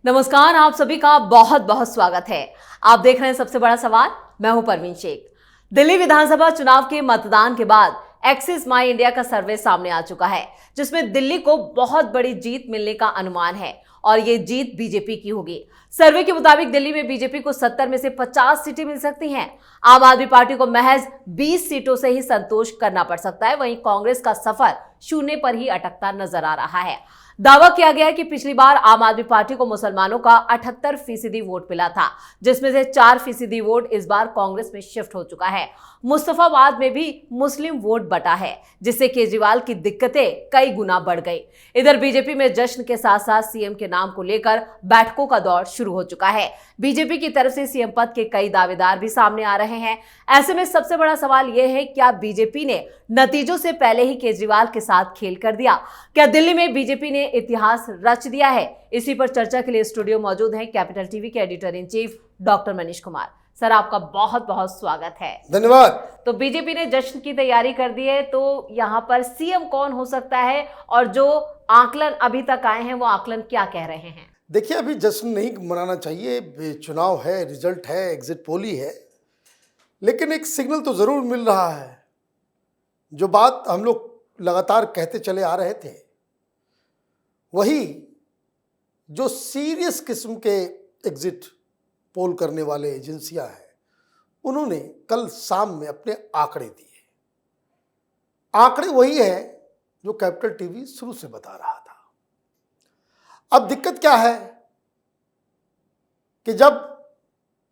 नमस्कार, आप सभी का बहुत बहुत स्वागत है। आप देख रहे हैं सबसे बड़ा सवाल। मैं हूं परवीन शेख। दिल्ली विधानसभा चुनाव के मतदान के बाद एक्सिस माई इंडिया का सर्वे सामने आ चुका है, जिसमें दिल्ली को बहुत बड़ी जीत मिलने का अनुमान है और ये जीत बीजेपी की होगी। सर्वे के मुताबिक दिल्ली में बीजेपी को 70 में से 50 सीटें मिल सकती हैं। आम आदमी पार्टी को महज 20 सीटों से ही संतोष करना पड़ सकता है। वहीं कांग्रेस का सफर शून्य पर ही अटकता नजर आ रहा है। दावा किया गया है कि पिछली बार आम आदमी पार्टी को मुसलमानों का 78% वोट मिला था, जिसमें से 4% वोट इस बार कांग्रेस में शिफ्ट हो चुका है। मुस्तफाबाद में भी मुस्लिम वोट बटा है, जिससे केजरीवाल की दिक्कतें कई गुना बढ़ गई। इधर बीजेपी में जश्न के साथ साथ सीएम के नाम को लेकर बैठकों का दौर शुरू हो चुका है। बीजेपी की तरफ से सीएम पद के कई दावेदार भी सामने आ रहे हैं। ऐसे में सबसे बड़ा सवाल यह है, क्या बीजेपी ने नतीजों से पहले ही केजरीवाल के साथ खेल कर दिया? क्या दिल्ली में बीजेपी ने इतिहास रच दिया है? इसी पर चर्चा के लिए स्टूडियो मौजूद हैं कैपिटल टीवी के editor in chief doctor Manish Kumar. Sir, आपका बहुत बहुत स्वागत है। धन्यवाद। तो बीजेपी ने जश्न की तैयारी कर दी है, तो यहाँ पर सीएम कौन हो सकता है और जो आकलन अभी तक आए हैं वो आकलन क्या कह रहे हैं? देखिए, अभी जश्न नहीं मनाना चाहिए। चुनाव है, रिजल्ट है, एग्जिट पोल ही है, लेकिन एक सिग्नल तो जरूर मिल रहा है। जो बात हम लोग लगातार कहते चले आ रहे थे, वही जो सीरियस किस्म के एग्जिट पोल करने वाले एजेंसियां हैं, उन्होंने कल शाम में अपने आंकड़े दिए। आंकड़े वही है जो कैपिटल टीवी शुरू से बता रहा था। अब दिक्कत क्या है कि जब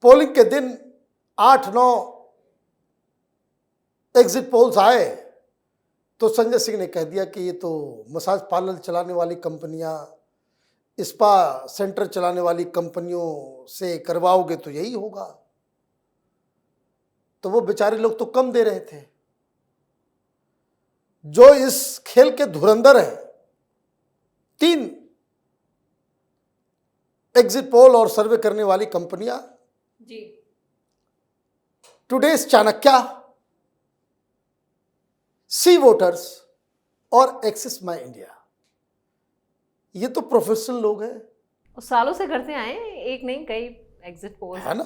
पोलिंग के दिन 8-9 एग्जिट पोल्स आए तो संजय सिंह ने कह दिया कि ये तो मसाज पार्लर चलाने वाली कंपनियां, स्पा सेंटर चलाने वाली कंपनियों से करवाओगे तो यही होगा। तो वो बेचारे लोग तो कम दे रहे थे। जो इस खेल के धुरंधर हैं, 3 एग्जिट पोल और सर्वे करने वाली कंपनियां जी, टुडेज चाणक्य, सी वोटर्स और एक्सिस माई इंडिया, ये तो प्रोफेशनल लोग हैं। और सालों से करते आए हैं, एक नहीं कई एग्जिट पोल है ना।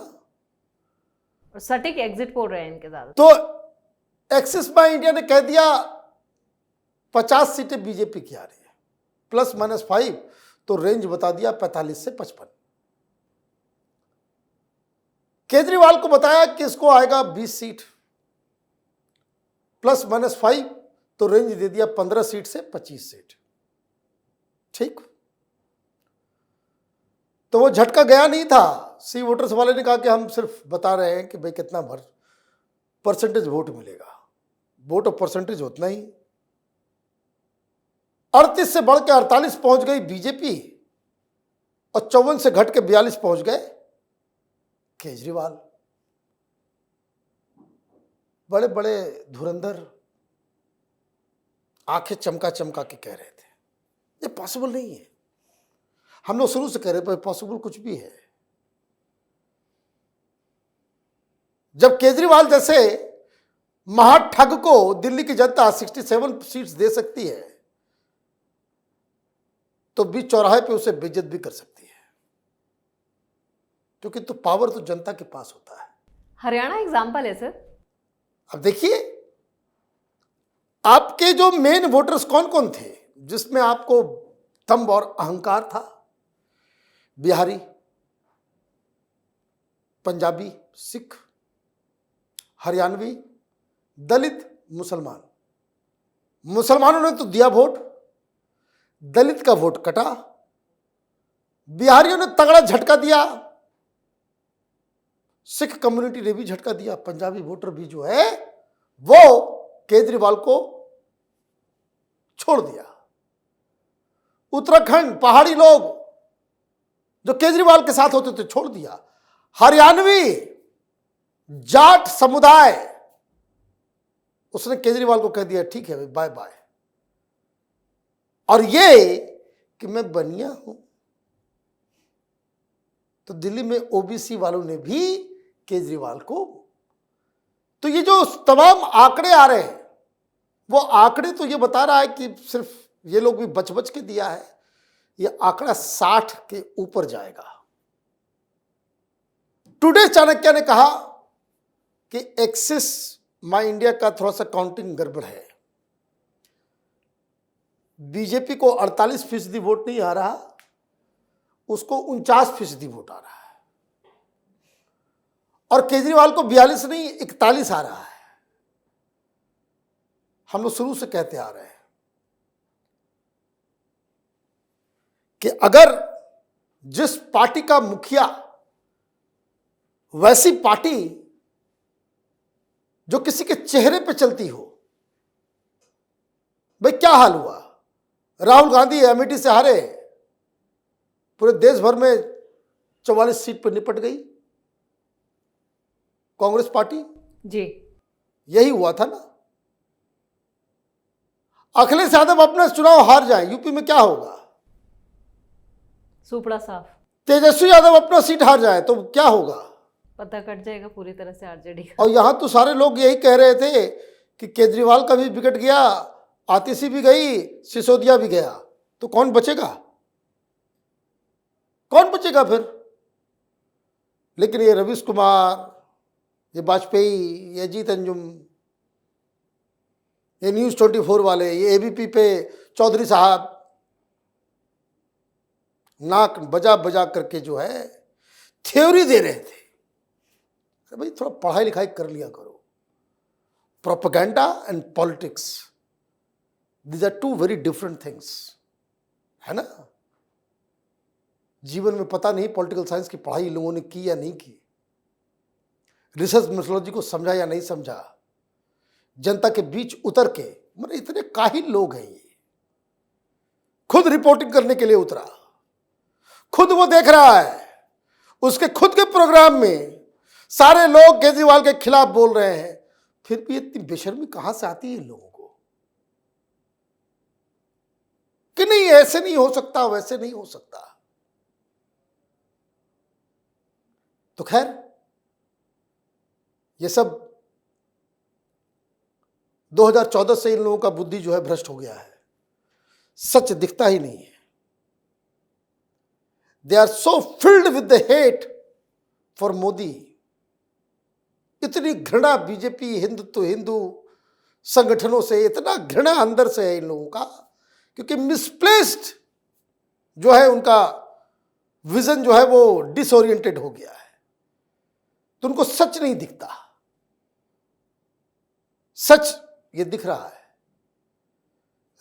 और सटीक एग्जिट पोल रहे हैं इनके ज्यादा। तो एक्सिस माई इंडिया ने कह दिया 50 सीटें बीजेपी की आ रही है, ±5, तो रेंज बता दिया 45 से 55। केजरीवाल को बताया कि इसको आएगा 20 सीट, ±5, तो रेंज दे दिया 15 सीट से 25 सीट। ठीक, तो वो झटका गया नहीं था। सी वोटर्स वाले ने कहा कि हम सिर्फ बता रहे हैं कि भाई कितना परसेंटेज वोट मिलेगा। वोट और परसेंटेज उतना ही। 38 से बढ़ के 48 पहुंच गई बीजेपी और 54 से घट के 42 पहुंच गए केजरीवाल। बड़े बड़े धुरंधर आंखें चमका चमका के कह रहे थे ये पॉसिबल नहीं है। हम लोग शुरू से कह रहे थे पॉसिबल कुछ भी है। जब केजरीवाल जैसे महाठग को दिल्ली की जनता 67 सीट्स दे सकती है, तो बीच चौराहे पे उसे बेइज्जत भी कर सकती है, क्योंकि तो पावर तो जनता के पास होता है। हरियाणा एग्जाम्पल है सर। अब देखिए, आपके जो मेन वोटर्स कौन कौन थे जिसमें आपको दम्भ और अहंकार था? बिहारी, पंजाबी, सिख, हरियाणवी, दलित, मुसलमान। मुसलमानों ने तो दिया वोट, दलित का वोट कटा, बिहारियों ने तगड़ा झटका दिया, सिख कम्युनिटी ने भी झटका दिया, पंजाबी वोटर भी जो है वो केजरीवाल को छोड़ दिया। उत्तराखंड पहाड़ी लोग जो केजरीवाल के साथ होते थे छोड़ दिया। हरियाणवी जाट समुदाय, उसने केजरीवाल को कह दिया ठीक है बाय बाय। और ये कि मैं बनिया हूं, तो दिल्ली में ओबीसी वालों ने भी केजरीवाल को, तो ये जो तमाम आंकड़े आ रहे हैं, वो आंकड़े तो ये बता रहा है कि सिर्फ ये लोग भी बच बच के दिया है, ये आंकड़ा 60 के ऊपर जाएगा। टुडे चाणक्य ने कहा कि एक्सिस माई इंडिया का थोड़ा सा काउंटिंग गड़बड़ है। बीजेपी को 48% वोट नहीं आ रहा, उसको 49% वोट आ रहा है, और केजरीवाल को 42 नहीं 41 आ रहा है। हम लोग शुरू से कहते आ रहे हैं कि अगर जिस पार्टी का मुखिया वैसी पार्टी जो किसी के चेहरे पे चलती हो, भाई क्या हाल हुआ? राहुल गांधी अमेठी से हारे, पूरे देश भर में 44 सीट पर निपट गई कांग्रेस पार्टी। जी, यही हुआ था ना। अखिलेश यादव अपना चुनाव हार जाए, यूपी में क्या होगा? सुपड़ा साफ। तेजस्वी यादव अपना सीट हार जाए तो क्या होगा? पता कट जाएगा पूरी तरह से आरजेडी का। और यहां तो सारे लोग यही कह रहे थे कि केजरीवाल का भी विकेट गया, आतिशी भी गई, सिसोदिया भी गया, तो कौन बचेगा? कौन बचेगा फिर? लेकिन ये रवीश कुमार, ये वाजपेयी, ये अजीत अंजुम, ये न्यूज 24 वाले, ये एबीपी पे चौधरी साहब नाक बजा बजा करके जो है थ्योरी दे रहे थे। अरे भाई थोड़ा पढ़ाई लिखाई कर लिया करो। Propaganda and politics, these are two very different things, है ना। जीवन में पता नहीं पॉलिटिकल साइंस की पढ़ाई लोगों ने की या नहीं की, रिसर्च मेथोडोलॉजी को समझा या नहीं समझा, जनता के बीच उतर के, मतलब इतने काहिल लोग हैं। ये खुद रिपोर्टिंग करने के लिए उतरा, खुद वो देख रहा है, उसके खुद के प्रोग्राम में सारे लोग केजरीवाल के खिलाफ बोल रहे हैं, फिर भी इतनी बेशर्मी कहां से आती है इन लोगों को कि नहीं ऐसे नहीं हो सकता, वैसे नहीं हो सकता। तो खैर ये सब 2014 से इन लोगों का बुद्धि जो है भ्रष्ट हो गया है, सच दिखता ही नहीं है। They are so filled with the hate for Modi. इतनी घृणा बीजेपी, हिंदू संगठनों से, इतना घृणा अंदर से है इन लोगों का, क्योंकि मिसप्लेस्ड जो है उनका विजन जो है वो डिसओरिएंटेड हो गया है, तो उनको सच नहीं दिखता। सच ये दिख रहा है।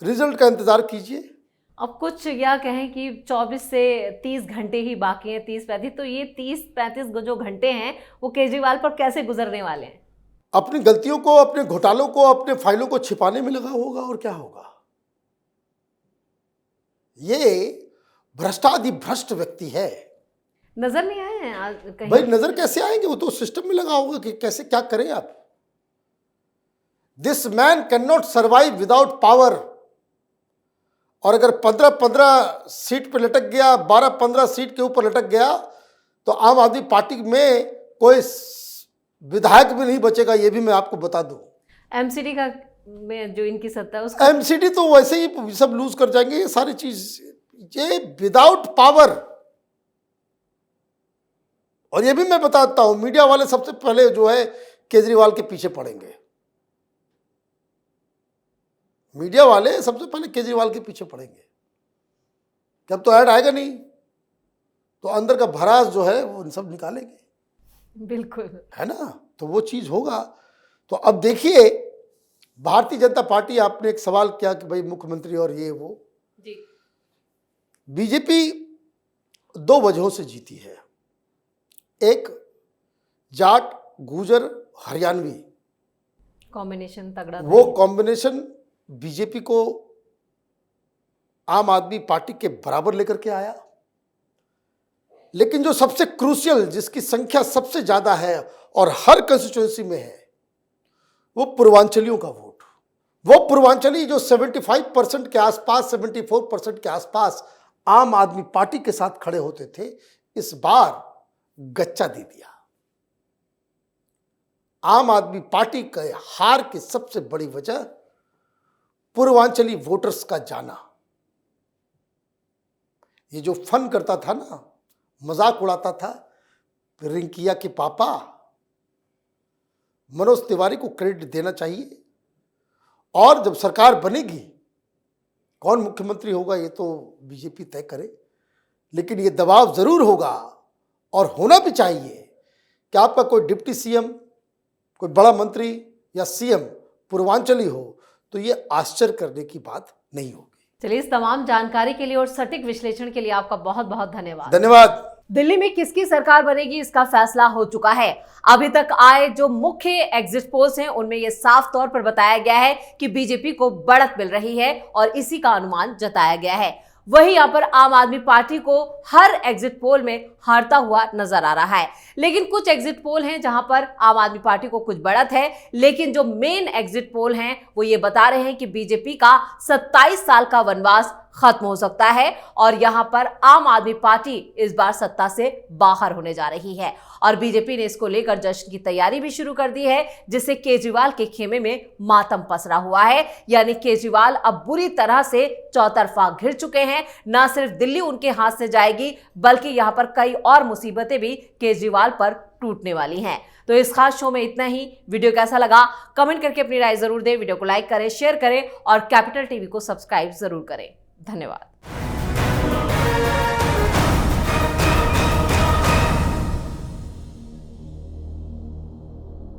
रिजल्ट का इंतजार कीजिए। अब कुछ या कहें कि 24 से 30 घंटे ही बाकी हैं, 30-35, तो ये 30-35 जो घंटे हैं वो केजरीवाल पर कैसे गुजरने वाले हैं? अपनी गलतियों को, अपने घोटालों को, अपने फाइलों को छिपाने में लगा होगा, और क्या होगा। ये भ्रष्टाधि भ्रष्ट व्यक्ति है। नजर नहीं आए हैं आज कहीं? भाई नजर कैसे आएंगे, वो तो सिस्टम में लगा होगा कि कैसे क्या करें आप। This man can not survive without power. और अगर 15-15 सीट पे लटक गया, 12-15 सीट के ऊपर लटक गया, तो आम आदमी पार्टी में कोई विधायक भी नहीं बचेगा, ये भी मैं आपको बता दूं। एमसीडी का में जो इनकी सत्ता है उसका, एमसीडी तो वैसे ही सब लूज कर जाएंगे, ये सारी चीज, ये विदाउट पावर। और ये भी मैं बताता हूं, मीडिया वाले सबसे पहले जो है केजरीवाल के पीछे पड़ेंगे। मीडिया वाले सबसे पहले केजरीवाल के पीछे पड़ेंगे कि अब तो ऐड आएगा नहीं, तो अंदर का भरास जो है वो सब निकालेंगे। बिल्कुल, है ना, तो वो चीज होगा। तो अब देखिए, भारतीय जनता पार्टी, आपने एक सवाल किया कि भाई मुख्यमंत्री और ये वो जी, बीजेपी 2 वजहों से जीती है। एक, जाट गुर्जर हरियाणवी, कॉम्बिनेशन तगड़ा था। वो कॉम्बिनेशन बीजेपी को आम आदमी पार्टी के बराबर लेकर के आया। लेकिन जो सबसे क्रूशियल, जिसकी संख्या सबसे ज्यादा है और हर कंस्टिट्यूएंसी में है, वो पूर्वांचलियों का वोट। वो पूर्वांचली जो 75% के आसपास, 74% के आसपास आम आदमी पार्टी के साथ खड़े होते थे, इस बार गच्चा दे दिया। आम आदमी पार्टी के हार की सबसे बड़ी वजह पूर्वांचली वोटर्स का जाना। ये जो फन करता था ना, मजाक उड़ाता था, रिंकिया के पापा मनोज तिवारी को क्रेडिट देना चाहिए। और जब सरकार बनेगी, कौन मुख्यमंत्री होगा ये तो बीजेपी तय करे, लेकिन ये दबाव जरूर होगा और होना भी चाहिए कि आपका कोई डिप्टी सीएम, कोई बड़ा मंत्री या सीएम पूर्वांचली हो, तो ये आश्चर्य करने की बात नहीं होगी। चलिए, इस तमाम जानकारी के लिए और सटीक विश्लेषण के लिए आपका बहुत बहुत धन्यवाद। धन्यवाद। दिल्ली में किसकी सरकार बनेगी इसका फैसला हो चुका है। अभी तक आए जो मुख्य एग्जिट पोल्स हैं उनमें यह साफ तौर पर बताया गया है कि बीजेपी को बढ़त मिल रही है और इसी का अनुमान जताया गया है। वहीं यहां पर आम आदमी पार्टी को हर एग्जिट पोल में हारता हुआ नजर आ रहा है, लेकिन कुछ एग्जिट पोल हैं जहां पर आम आदमी पार्टी को कुछ बढ़त है, लेकिन जो मेन एग्जिट पोल हैं वो ये बता रहे हैं कि बीजेपी का 27 साल का वनवास खत्म हो सकता है और यहां पर आम आदमी पार्टी इस बार सत्ता से बाहर होने जा रही है। और बीजेपी ने इसको लेकर जश्न की तैयारी भी शुरू कर दी है, जिससे केजरीवाल के खेमे में मातम पसरा हुआ है। यानी केजरीवाल अब बुरी तरह से चौतरफा घिर चुके हैं। न सिर्फ दिल्ली उनके हाथ से जाएगी, बल्कि यहां पर कई और मुसीबतें भी केजरीवाल पर टूटने वाली हैं। तो इस खास शो में इतना ही। वीडियो कैसा लगा कमेंट करके अपनी राय जरूर दें। वीडियो को लाइक करें, शेयर करें और कैपिटल टीवी को सब्सक्राइब जरूर करें। धन्यवाद।